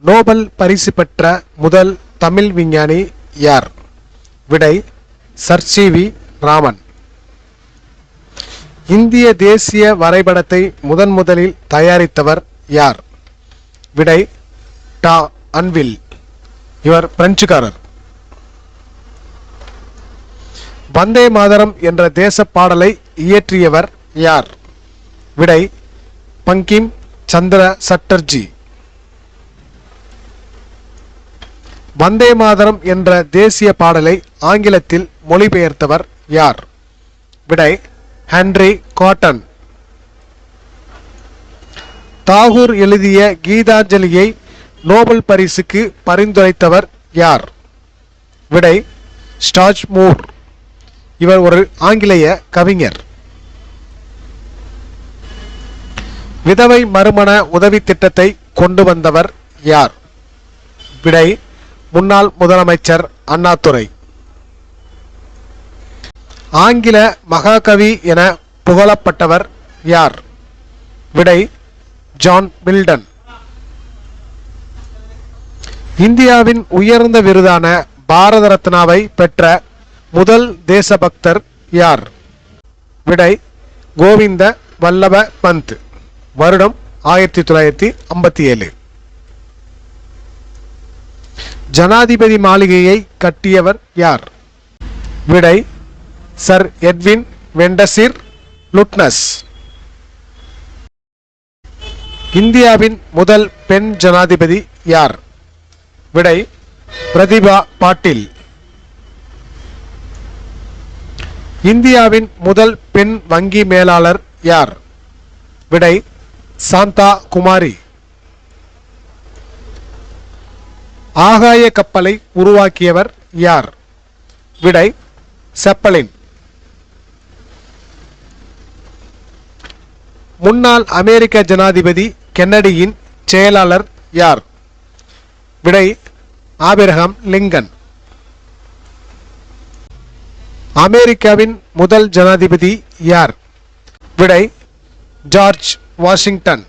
Nobel பரிசு பெற்ற முதல் தமிழ் விஞ்ஞானி யார்? விடை சர் சி.வி. ராமன். இந்திய தேசிய வரைபடத்தை முதலில் தயாரித்தவர் யார்? விடை டா அன்வில். இவர் பிரெஞ்சுக்காரர். வந்தே மாதரம் என்ற தேச பாடலை இயற்றியவர் யார்? விடை பங்கிம் சந்திர சட்டர்ஜி. வந்தே மாதரம் என்ற தேசிய பாடலை ஆங்கிலத்தில் மொழிபெயர்த்தவர் யார்? விடை ஹென்றி காட்டன். தாகூர் எழுதிய கீதாஞ்சலியை நோபல் பரிசுக்கு பரிந்துரைத்தவர் யார்? விடை ஸ்டார்ஜ் மூர். இவர் ஒரு ஆங்கிலேய கவிஞர். விதவை மறுமண உதவி திட்டத்தை கொண்டு வந்தவர் யார்? விடை முன்னாள் முதலமைச்சர் அண்ணாதுரை. ஆங்கில மகாகவி என புகழப்பட்டவர் யார்? விடை ஜான் மில்டன். இந்தியாவின் உயர்ந்த விருதான பாரத ரத்னாவை பெற்ற முதல் தேசபக்தர் யார்? விடை கோவிந்த வல்லப பந்த். வருடம் 1957. ஜனாதிபதி மாளிகையை கட்டியவர் யார்? விடை சர் எட்வின் வெண்டசிர் லுட்னஸ். இந்தியாவின் முதல் பெண் ஜனாதிபதி யார்? விடை பிரதிபா பாட்டீல். இந்தியாவின் முதல் பெண் வங்கி மேலாளர் யார்? விடை சாந்தா குமாரி. ஆகாய கப்பலை உருவாக்கியவர் யார்? விடை செப்பலின். முன்னாள் அமெரிக்க ஜனாதிபதி கென்னடியின் செயலாளர் யார்? விடை ஆபிரகாம் லிங்கன். அமெரிக்காவின் முதல் ஜனாதிபதி யார்? விடை ஜார்ஜ் வாஷிங்டன்.